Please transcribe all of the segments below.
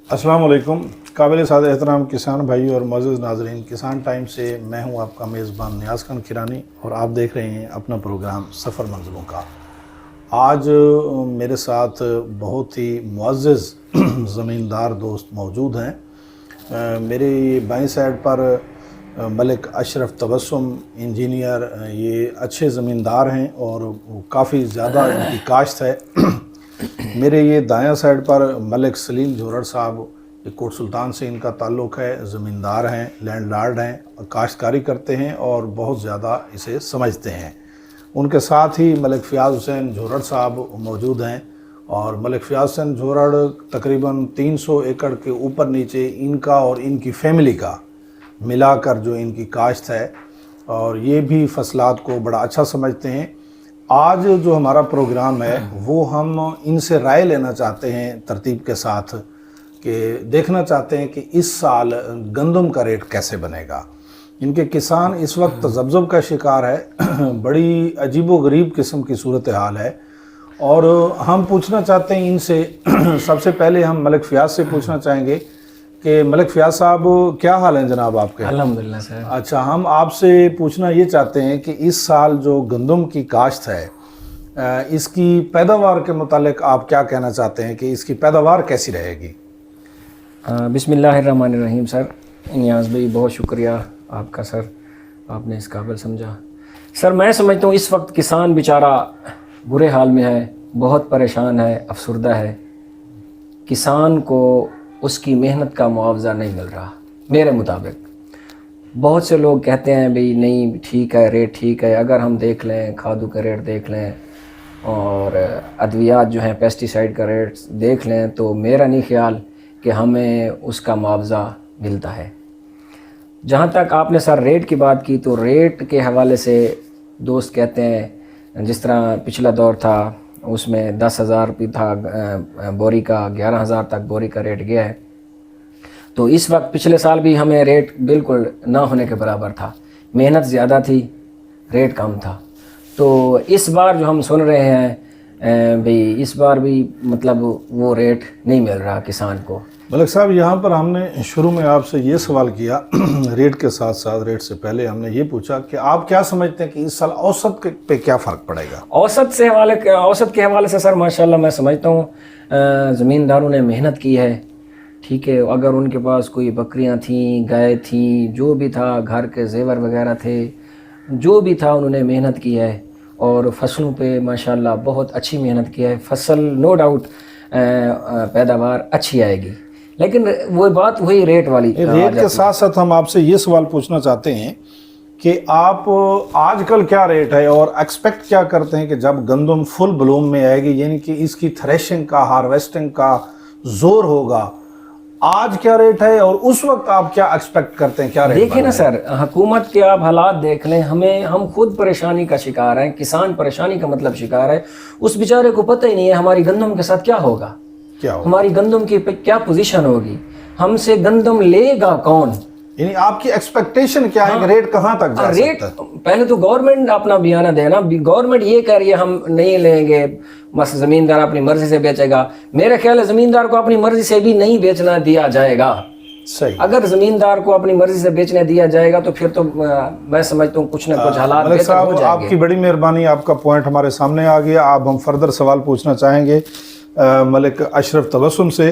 अस्सलाम वालेकुम। काबिल साद एहतराम किसान भाई और मोअज़्ज़ज़ नाज़रीन, किसान टाइम से मैं हूं आपका मेज़बान नियाज़ खान किरानी और आप देख रहे हैं अपना प्रोग्राम सफ़र मंज़िलों का। आज मेरे साथ बहुत ही मुअज़्ज़ज़ ज़मींदार दोस्त मौजूद हैं। मेरे बाईं साइड पर मलिक अशरफ तबस्सुम इंजीनियर, ये अच्छे ज़मींदार हैं और काफ़ी ज़्यादा इनकी काश्त है। मेरे ये दायां साइड पर मलिक सलीम जोहर साहब, ये कोट सुल्तान से इनका ताल्लुक़ है, ज़मींदार हैं, लैंडलॉर्ड हैं, काश्तकारी करते हैं और बहुत ज़्यादा इसे समझते हैं। उनके साथ ही मलिक फ़ियाज़ हुसैन जोहर साहब मौजूद हैं और मलिक फ़ियाज़ हुसैन जोहर तकरीबन 300 एकड़ के ऊपर नीचे इनका और इनकी फ़ैमिली का मिलाकर जो इनकी काश्त है, और ये भी फसलात को बड़ा अच्छा समझते हैं। आज जो हमारा प्रोग्राम है वो हम इनसे राय लेना चाहते हैं तरतीब के साथ, कि देखना चाहते हैं कि इस साल गंदम का रेट कैसे बनेगा। इनके किसान इस वक्त तज़ब्ज़ुब का शिकार है, बड़ी अजीबो गरीब किस्म की सूरत हाल है। और हम पूछना चाहते हैं इनसे सबसे पहले हम मलिक फ़ियाज़ से पूछना चाहेंगे कि मलिक फ़ियाज़ साहब, क्या हाल हैं जनाब आपके? अल्हम्दुलिल्लाह सर। अच्छा, हम आपसे पूछना ये चाहते हैं कि इस साल जो गंदम की काश्त है, इसकी पैदावार के मुतालिक आप क्या कहना चाहते हैं कि इसकी पैदावार कैसी रहेगी? बिस्मिल्लाहिर्रहमानिर्रहीम। सर नियाज़ भाई, बहुत शुक्रिया आपका सर, आपने इस काबिल समझा। सर मैं समझता हूँ इस वक्त किसान बेचारा बुरे हाल में है, बहुत परेशान है, अफसरदा है। किसान को उसकी मेहनत का मुआवजा नहीं मिल रहा मेरे मुताबिक। बहुत से लोग कहते हैं भाई नहीं ठीक है, रेट ठीक है। अगर हम देख लें, खादों के रेट देख लें और अद्वियात जो हैं पेस्टिसाइड का रेट देख लें, तो मेरा नहीं ख्याल कि हमें उसका मुआवजा मिलता है। जहाँ तक आपने सर रेट की बात की, तो रेट के हवाले से दोस्त कहते हैं जिस तरह पिछला दौर था उसमें 10,000 रुपये था बोरी का, 11,000 तक बोरी का रेट गया है। तो इस वक्त पिछले साल भी हमें रेट बिल्कुल ना होने के बराबर था, मेहनत ज़्यादा थी, रेट कम था। तो इस बार जो हम सुन रहे हैं भाई, इस बार भी मतलब वो रेट नहीं मिल रहा किसान को। मलिक साहब, यहाँ पर हमने शुरू में आपसे ये सवाल किया रेट के साथ साथ, रेट से पहले हमने ये पूछा कि आप क्या समझते हैं कि इस साल औसत पे क्या फ़र्क पड़ेगा? औसत के हवाले से सर माशाल्लाह मैं समझता हूँ ज़मींदारों ने मेहनत की है, ठीक है। अगर उनके पास कोई बकरियाँ थीं, गाय थी, जो भी था, घर के जेवर वगैरह थे, जो भी था, उन्होंने मेहनत की है और फसलों पे माशाल्लाह बहुत अच्छी मेहनत की है। फसल नो डाउट पैदावार अच्छी आएगी, लेकिन वो बात वही रेट वाली। रेट के साथ साथ हम आपसे ये सवाल पूछना चाहते हैं कि आप आजकल क्या रेट है और एक्सपेक्ट क्या करते हैं कि जब गंदम फुल ब्लूम में आएगी, यानी कि इसकी थ्रेशिंग का, हार्वेस्टिंग का जोर होगा, आज क्या रेट है और उस वक्त आप क्या एक्सपेक्ट करते हैं, क्या रेट? देखिए ना सर, हुकूमत के आप हालात देख लें, हम खुद परेशानी का शिकार हैं, किसान परेशानी का मतलब शिकार है। उस बेचारे को पता ही नहीं है हमारी गंदम के साथ क्या होगा, हमारी गंदम की क्या पोजीशन होगी, हमसे गंदम लेगा कौन। यानी आपकी एक्सपेक्टेशन क्या है कि रेट कहाँ तक जा रेट सकता है? पहले तो गवर्नमेंट अपना बयाना देना। गवर्नमेंट ये कह रही है हम नहीं लेंगे, बस ज़मींदार अपनी मर्जी से बेचेगा। मेरा ख्याल है ज़मींदार को अपनी मर्जी से भी नहीं बेचना दिया जाएगा। सही। अगर ज़मींदार को अपनी मर्जी से बेचने दिया जाएगा तो फिर तो मैं समझता हूँ कुछ ना कुछ हालात बेहतर हो जाएंगे। आपकी बड़ी मेहरबानी, आपका पॉइंट हमारे सामने आ गया। अब हम फर्दर सवाल पूछना चाहेंगे मलिक अशरफ तबस्सुम से।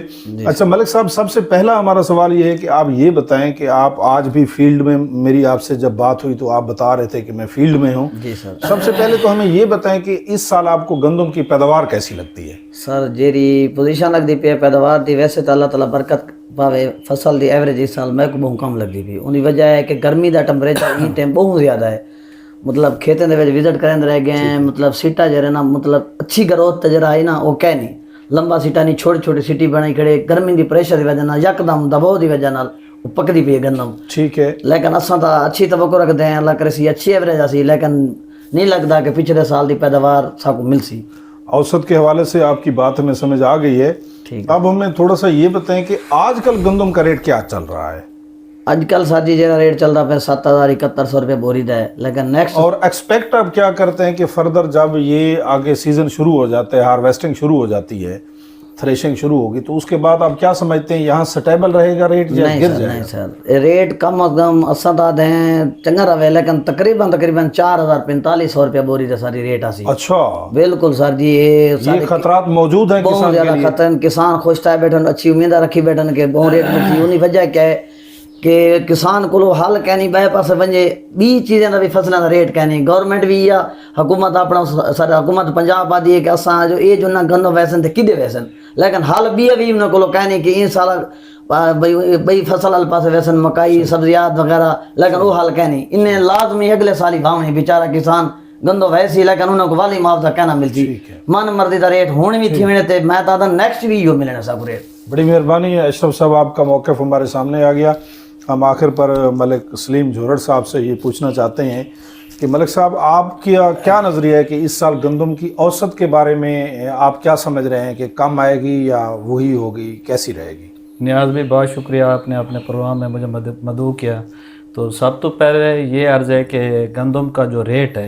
अच्छा मलिक साहब, सबसे पहला हमारा सवाल ये है कि आप ये बताएं कि आप आज भी फील्ड में, मेरी आपसे जब बात हुई तो आप बता रहे थे कि मैं फील्ड में हूँ। जी सर। सबसे पहले तो हमें ये बताएं कि इस साल आपको गंदम की पैदावार कैसी लगती है? सर जेरी पोजीशन लगती पे पैदावार दी, वैसे तो अल्लाह ताला बरकत पावे, फसल दी एवरेज इस साल मैं को बहुत कम लगती पी। उन्हीं वजह है कि गर्मी का टैंपरेचर ई टाइम बहुत ज़्यादा है, मतलब खेतों के विजिट करें रह गए हैं, मतलब सीटा जरा ना, मतलब अच्छी ग्रोथ तो जरा आई ना, वो कह नहीं लंबा सीटा नहीं, छोटी छोटी सीटी बनाई खड़े, गर्मी की प्रेशर की वजह ना, यकदम दबाव की वजह नाल पकदी पी है गंदम। ठीक है, लेकिन असा तो अच्छी तवक्को रखते हैं, अल्लाह करे सी अच्छी एवरेज आसी, लेकिन नहीं लगता कि पिछले साल की पैदावार साकू मिल सी। औसत के हवाले से आपकी बात हमें समझ आ गई है। अब हमें थोड़ा सा ये बताएं कि आजकल गंदम का रेट क्या चल रहा है? आजकल साजी जरा रेट चल रहा है 7,000-7100 रुपये बोरी का है, लेकिन नेक्स्ट और एक्सपेक्ट आप क्या करते हैं कि फर्दर जब ये आगे सीजन शुरू हो जाता है, हार्वेस्टिंग शुरू हो जाती है, थ्रेशिंग शुरू होगी, तो उसके बाद आप क्या समझते हैं, यहाँ स्टेबल रहेगा रेट या नहीं गिर सर, जाएगा? नहीं सर, रेट कम अज कम असां ता दें चंगा रहे, लेकिन तकरीबन 4,000-4,500 रुपया बोरी दा सारी रेट आसी। अच्छा, बिल्कुल सर जी, ये खतरात मौजूद हैं बहुत किसान के ज्यादा लिए। खतरन, किसान खुश था बैठन, अच्छी उम्मीद रखी बैठन के बहुत रेट मिलती। उन्हीं वजह क्या है कि किसान को हल कहनी बे पास वजे बी चीज़ें का भी फसलों का रेट कहनी, गवर्नमेंट भी या हुकूमत अपना सर हुकूमत पंजाब आदि है कि असां जो ये जो ना गंदो वैसन थे किदे वैसन, लेकिन हल भी उन्होंने को कहनी कि इन साल बई फसल हल पास वैसन मकाई सब्जियात वगैरह, लेकिन वो हल कहनी इन्हें लाजमी अगले साल ही भावनी बेचारा किसान गंदो वैसी, लेकिन उन्होंने को वाली मुआवजा कहना मिलती मन मर्जी का रेट होने भी थी मिलने, मैं तो नेक्स्ट भी यो मिलने सब रेट। बड़ी मेहरबानी है अशरफ साहब, आपका मौक़िफ़ हमारे सामने आ गया। हम आखिर पर मलिक सलीम जोहड़ साहब से ये पूछना चाहते हैं कि मलिक साहब, आपकी क्या नज़रिया है कि इस साल गंदम की औसत के बारे में आप क्या समझ रहे हैं कि कम आएगी या वही होगी, कैसी रहेगी? नियाज़ भाई बहुत शुक्रिया, आपने अपने प्रोग्राम में मुझे मदऊ किया। तो सब तो पहले ये अर्ज़ है कि गंदम का जो रेट है,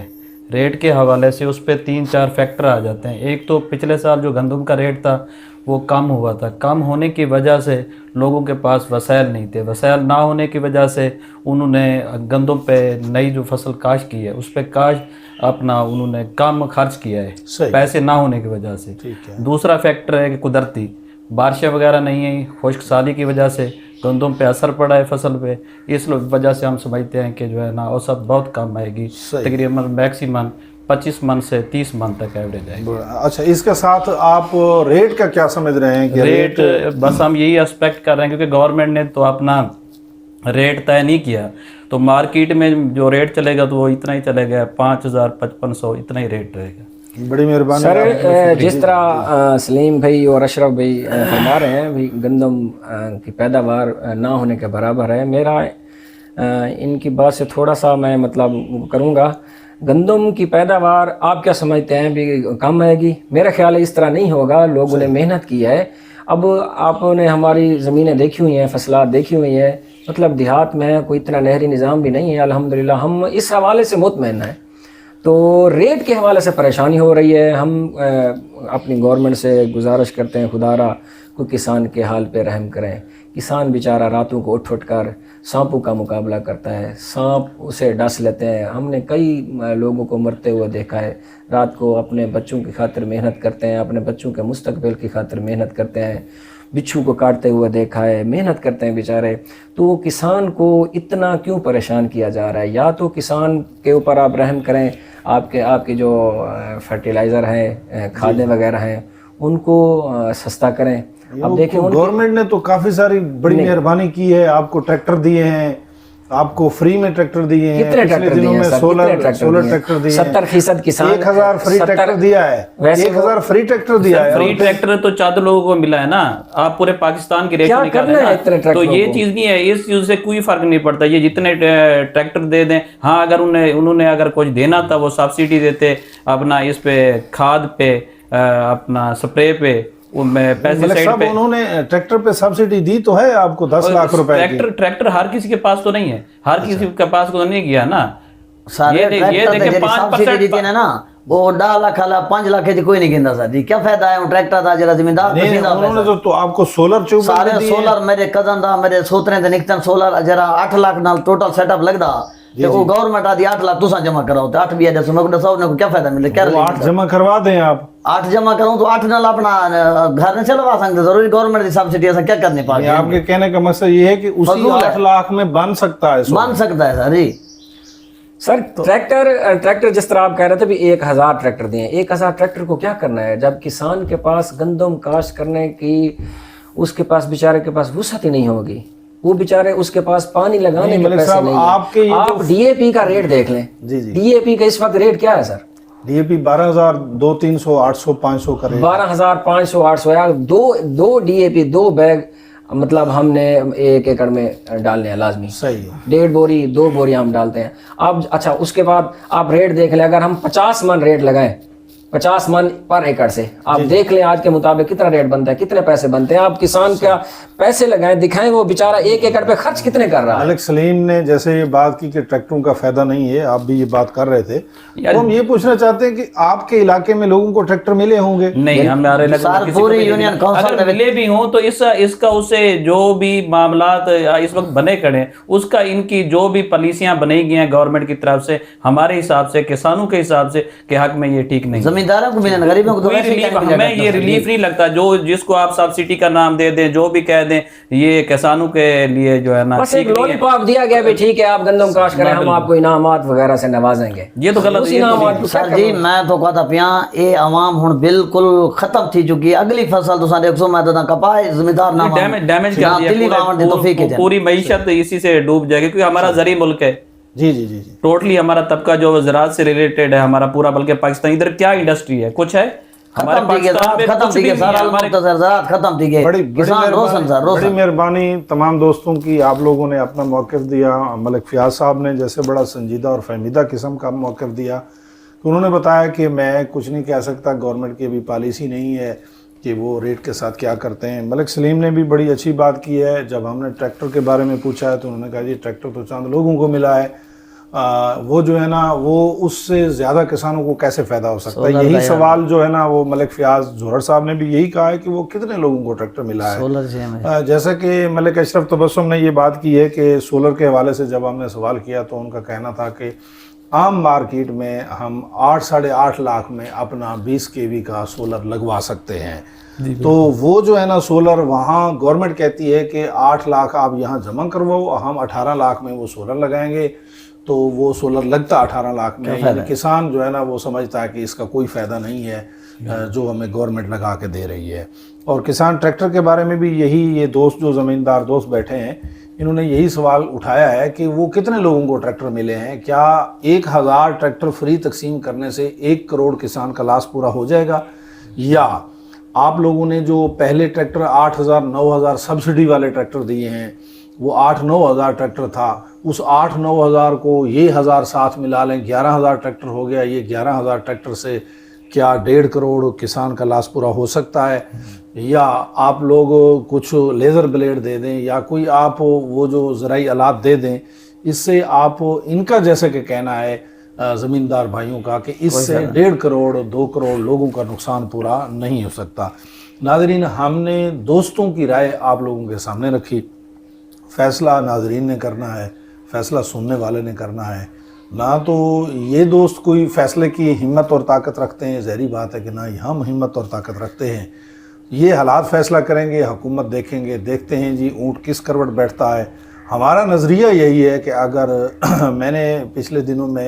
रेट के हवाले से उस पर 3-4 फैक्टर आ जाते हैं। एक तो पिछले साल जो गंदम का रेट था वो कम हुआ था, कम होने की वजह से लोगों के पास वसाइल नहीं थे, वसाइल ना होने की वजह से उन्होंने गंदम पे नई जो फसल काश्त की है उस पर काश्त अपना उन्होंने कम खर्च किया है, पैसे ना होने की वजह से। दूसरा फैक्टर है कि कुदरती बारिशें वगैरह नहीं है, खुश्क साली की वजह से गंदम पे असर पड़ा है फसल पे, इस वजह से हम समझते हैं कि जो है ना औसत बहुत कम आएगी, तकरीबन मैक्सिमम 25 मन से 30 मन तक एवरेज आएगी। अच्छा, इसके साथ आप रेट का क्या समझ रहे हैं कि रेट बस हम यही एक्सपेक्ट कर रहे हैं क्योंकि गवर्नमेंट ने तो अपना रेट तय नहीं किया, तो मार्केट में जो रेट चलेगा तो वो इतना ही चलेगा, 5,000-5,500 इतना ही रेट रहेगा। बड़ी मेहरबानी सर। जिस तरह सलीम भाई और अशरफ भाई फरमा रहे हैं भी गंदम की पैदावार ना होने के बराबर है, मेरा इनकी बात से थोड़ा सा मैं मतलब करूँगा। गंदम की पैदावार आप क्या समझते हैं भी कम आएगी? मेरा ख्याल है इस तरह नहीं होगा, लोगों ने मेहनत की है। अब आपने हमारी ज़मीनें देखी हुई हैं, फसलात देखी हुई हैं, मतलब देहात में कोई इतना नहरी निज़ाम भी नहीं है अल्हम्दुलिल्लाह, हम इस हवाले से मुतमईन हैं। तो रेट के हवाले से परेशानी हो रही है। हम अपनी गवर्नमेंट से गुजारिश करते हैं खुदारा को किसान के हाल पे रहम करें। किसान बेचारा रातों को उठ कर सांपों का मुकाबला करता है, सांप उसे डस लेते हैं। हमने कई लोगों को मरते हुए देखा है, रात को अपने बच्चों की खातिर मेहनत करते हैं, अपने बच्चों के मुस्तकबिल की खातिर मेहनत करते हैं, बिच्छू को काटते हुए देखा है, मेहनत करते हैं बेचारे। तो किसान को इतना क्यों परेशान किया जा रहा है? या तो किसान के ऊपर आप रहम करें, आपके जो फर्टिलाइज़र हैं, खादें वगैरह हैं, उनको सस्ता करें। अब देखिए गवर्नमेंट ने तो काफ़ी सारी बड़ी मेहरबानी की है, आपको ट्रैक्टर दिए हैं, आपको फ्री में ट्रैक्टर दिए हैं, कितने ट्रैक्टर दिए हैं सर? सोलर ट्रैक्टर दिए हैं, 70% किसान 1,000 फ्री ट्रैक्टर दिया है, 1,000 फ्री ट्रैक्टर दिया है। फ्री ट्रैक्टर तो 4 लोगों को मिला है ना, आप पूरे पाकिस्तान की रेशो निकालें ना, तो ये चीज नहीं है, इस चीज से कोई फर्क नहीं पड़ता। ये जितने ट्रैक्टर दे दें, हाँ अगर उन्होंने अगर कुछ देना था वो सब्सिडी देते अपना इस पे, खाद पे, अपना स्प्रे पे, पेस्टिसाइड पे। उन्होंने ट्रैक्टर पे सब्सिडी दी तो है आपको 10 लाख रुपए की। ट्रैक्टर हर किसी के पास तो नहीं है, हर किसी के पास तो नहीं गया ना। सारे ट्रैक्टर 5% देते ना, वो 10 लाख वाला 5 लाख की कोई नहीं गिनता सर जी। क्या फायदा है ट्रैक्टर का जरा जिम्मेदार उन्होंने तो आपको सोलर ट्यूब सारे सोलर मेरे कजन दा मेरे सोतरे ते निकतन सोलर जरा 8 लाख नाल टोटल सेटअप लगदा ते वो गवर्नमेंट आदि 8 लाख तुसा जमा कराओ ते 8 भी दसो मैं दसो ने क्या फायदा मिले? क्या 8 जमा करवा दें आप? 8 जमा करूं तो 8 नाल अपना घर न चलवा सकते, जरूरी गवर्नमेंट की सब्सिडी ऐसा क्या करने पाएंगे? आपके कहने का मकसद ये है कि उसी 8 लाख में बन सकता है सर जी। सर ट्रैक्टर जिस तरह आप कह रहे थे भी 1,000 ट्रैक्टर दिए, 1,000 ट्रैक्टर को क्या करना है जब किसान के पास गंदम काश्त करने की उसके पास बेचारे के पास वुसअत ही नहीं होगी, वो बेचारे उसके पास पानी लगाने के पैसे नहीं है। आप डीएपी का रेट देख लें, डीएपी का इस वक्त रेट क्या है सर? डीएपी 12,200, 300, 800, 500 का रेट। 12,500, 800 यार, दो डीएपी 2 बैग मतलब हमने 1 एकड़ में डालने हैं लाजमी। सही है। 1.5 बोरी 2 बोरी हम डालते हैं। अब अच्छा उसके बाद आप रेट देख लें, अगर हम 50 मन रेट लगाएं 50 मन पर एकड़ से। आप देख लें आज के मुताबिक कितना रेट बनता है, कितने पैसे बनते हैं। आप किसान का पैसे लगाएं, दिखाएं वो बेचारा 1 एकड़ पे खर्च कितने कर रहा है। मलिक सलीम ने जैसे ये बात की कि ट्रैक्टरों का फायदा नहीं है, आप भी ये बात कर रहे थे, तो हम ये पूछना चाहते हैं कि आपके इलाके में लोगों को ट्रैक्टर मिले होंगे? नहीं, हमारे पूरी यूनियन अगर मिले भी हों तो इसका उससे जो भी मामलात इस वक्त बने खड़े, उसका इनकी जो भी पॉलिसियां बनाई गई हैं गवर्नमेंट की तरफ से, हमारे हिसाब से, किसानों के हिसाब से के हक में ये ठीक नहीं। जमींदारों को मिले, गरीबों को तो वैसे ही नहीं हमें ये रिलीफ नहीं लगता। जो जिसको आप सब्सिडी का नाम दे दें, जो भी कह दें, ये किसानों के लिए जो है ना बस एक लॉलीपॉप दिया गया भी ठीक है, आप गंदम काश करें, हम आपको इनामात वगैरह से नवाजेंगे। ये तो गलत है। सर जी मैं तो कहता पिया ये आवाम हुन बिल्कुल खत्म थी चुकी है। अगली फसल तो सारे 100 मैं तो कपाए जमींदार ना डैमेज कर दिया, पूरी मईशत इसी से डूब जाएगी, क्योंकि हमारा ज़री मुल्क है। जी जी जी जी, टोटली हमारा तबका जो ज़राअत से रिलेटेड है हमारा पूरा, बल्कि पाकिस्तान इधर क्या इंडस्ट्री है, कुछ है हमारे पाकिस्तान में? कुछ भी नहीं है। बड़ी मेहरबानी तमाम दोस्तों की, आप लोगों ने अपना मौक़िफ़ दिया। मलिक फ़याज़ साहब ने जैसे बड़ा संजीदा और फहमीदा किस्म का मौक़िफ़ दिया, तो उन्होंने बताया कि मैं कुछ नहीं कह सकता, गवर्नमेंट की अभी पॉलिसी नहीं है कि वो रेट के साथ क्या करते हैं। मलिक सलीम ने भी बड़ी अच्छी बात की है। जब हमने ट्रैक्टर के बारे में पूछा है तो उन्होंने कहा जी ट्रैक्टर तो चंद लोगों को मिला है, वो जो है ना वो उससे ज़्यादा किसानों को कैसे फ़ायदा हो सकता है। यही सवाल जो है ना वो मलिक फ़याज़ जोहर साहब ने भी यही कहा है कि वो कितने लोगों को ट्रैक्टर मिला है। जैसा कि मलिक अशरफ तबस्सुम ने ये बात की है कि सोलर के हवाले से जब हमने सवाल किया तो उनका कहना था कि आम मार्केट में हम 8 साढ़े 8 लाख में अपना 20 kV का सोलर लगवा सकते हैं। तो वो जो है ना सोलर, वहाँ गवर्नमेंट कहती है कि 8 लाख आप यहाँ जमा करवाओ, हम 18 लाख में वो सोलर लगाएंगे, तो वो सोलर लगता 18 लाख में। यानी किसान जो है ना वो समझता है कि इसका कोई फ़ायदा नहीं है जो हमें गवर्नमेंट लगा के दे रही है। और किसान ट्रैक्टर के बारे में भी यही, ये दोस्त जो ज़मींदार दोस्त बैठे हैं इन्होंने यही सवाल उठाया है कि वो कितने लोगों को ट्रैक्टर मिले हैं। क्या 1000 ट्रैक्टर फ्री तकसीम करने से 1 करोड़ किसान का लाश पूरा हो जाएगा, या आप लोगों ने जो पहले ट्रैक्टर 8000 9000 सब्सिडी वाले ट्रैक्टर दिए हैं, वो 8-9 हज़ार ट्रैक्टर था, उस 8-9 हज़ार को ये 1000 साथ मिला लें, 11,000 ट्रैक्टर हो गया। ये 11,000 ट्रैक्टर से क्या 1.5 करोड़ किसान का लाश पूरा हो सकता है? या आप लोग कुछ लेज़र ब्लेड दे दें, या कोई आप वो जो ज़राई आलात दे दें, इससे आप इनका जैसे कि कहना है ज़मींदार भाइयों का कि इससे 1.5 करोड़ 2 करोड़ लोगों का नुकसान पूरा नहीं हो सकता। नाज़रीन, हमने दोस्तों की राय आप लोगों के सामने रखी। फ़ैसला नाज़रीन ने करना है, फ़ैसला सुनने वाले ने करना है। ना तो ये दोस्त कोई फ़ैसले की हिम्मत और ताकत रखते हैं, ज़हरी बात है कि ना ही हम हिम्मत और ताकत रखते हैं। ये हालात फ़ैसला करेंगे, हुकूमत देखेंगे, देखते हैं जी ऊँट किस करवट बैठता है। हमारा नज़रिया यही है कि अगर मैंने पिछले दिनों में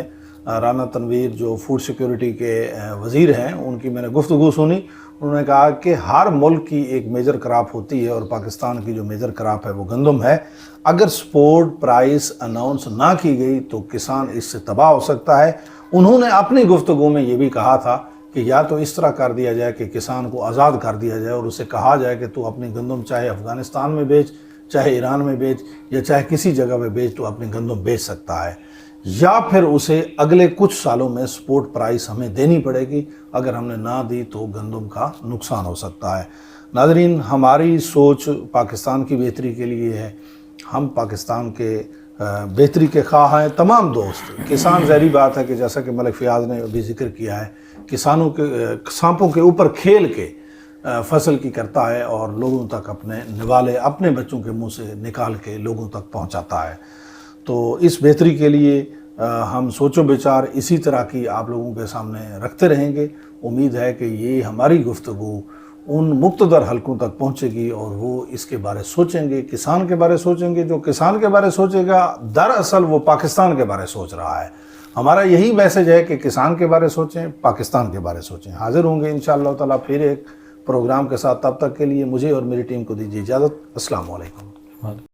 राना तनवीर जो फूड सिक्योरिटी के वज़ीर हैं उनकी मैंने गुफ्तगू सुनी, उन्होंने कहा कि हर मुल्क की एक मेजर क्रॉप होती है और पाकिस्तान की जो मेजर क्रॉप है वो गंदम है। अगर सपोर्ट प्राइस अनाउंस ना की गई तो किसान इससे तबाह हो सकता है। उन्होंने अपनी गुफ्तगू में ये भी कहा था कि या तो इस तरह कर दिया जाए कि किसान को आज़ाद कर दिया जाए और उसे कहा जाए कि तू अपनी गंदम चाहे अफ़गानिस्तान में बेच, चाहे ईरान में बेच, या चाहे किसी जगह में बेच, तो अपनी गंदम बेच सकता है, या फिर उसे अगले कुछ सालों में सपोर्ट प्राइस हमें देनी पड़ेगी। अगर हमने ना दी तो गंदम का नुकसान हो सकता है। नाज़रीन, हमारी सोच पाकिस्तान की बेहतरी के लिए है। हम पाकिस्तान के बेहतरी के ख्वाह हैं तमाम दोस्त। किसान ज़हरी बात है कि जैसा कि मलिक फ़याज़ ने अभी जिक्र किया है, किसानों के सांपों के ऊपर खेल के फसल की करता है और लोगों तक अपने निवाले अपने बच्चों के मुंह से निकाल के लोगों तक पहुंचाता है। तो इस बेहतरी के लिए हम सोचो विचार इसी तरह की आप लोगों के सामने रखते रहेंगे। उम्मीद है कि ये हमारी गुफ्तगू उन मुक्तदर हलकों तक पहुंचेगी और वो इसके बारे सोचेंगे, किसान के बारे सोचेंगे। जो किसान के बारे सोचेगा दरअसल वो पाकिस्तान के बारे सोच रहा है। हमारा यही मैसेज है कि किसान के बारे सोचें, पाकिस्तान के बारे सोचें। हाजिर होंगे इंशाअल्लाह ताला फिर एक प्रोग्राम के साथ। तब तक के लिए मुझे और मेरी टीम को दीजिए इजाज़त। अस्सलाम वालेकुम।